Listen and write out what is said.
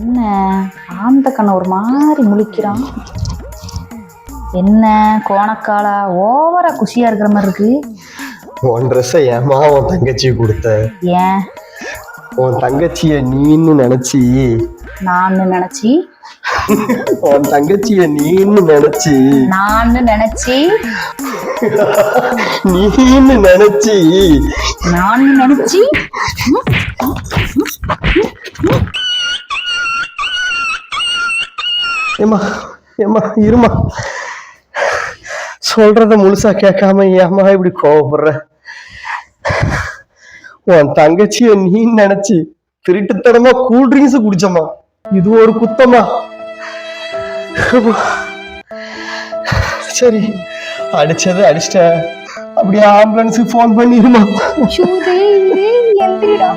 என்ன ஆந்த கண்ணை ஒரு மாதிரி முழிக்கிறான்? என்ன கோணக்காலா ஓவரா குஷியா இருக்கிற மாதிரி இருக்கு. உன் ட்ரெஸ்ஸை ஏமா உன் தங்கச்சி கொடுத்த? ஏன் உன் தங்கச்சிய நீன்னு நினைச்சி நான் நினைச்சி உன் தங்கச்சிய நீன்னு நினைச்சி நான் நினைச்சி நீன்னு நினைச்சி நான் நினைச்சி ஏமா ஏமா இருமா, சொல்றத முழுசா கேட்காம ஏமா இப்படி கோவப்படுற? உன் தங்கச்சிய நீ நினைச்சு திருட்டுத்தனமா கூல்ட்ரிங்க்ஸ் குடிச்சமா, இது ஒரு குத்தமா? சரி, அடிச்சது அடிச்சிட்ட, அப்படியே ஆம்புலன்ஸுக்கு போன் பண்ணிருமா. எந்திரிடா.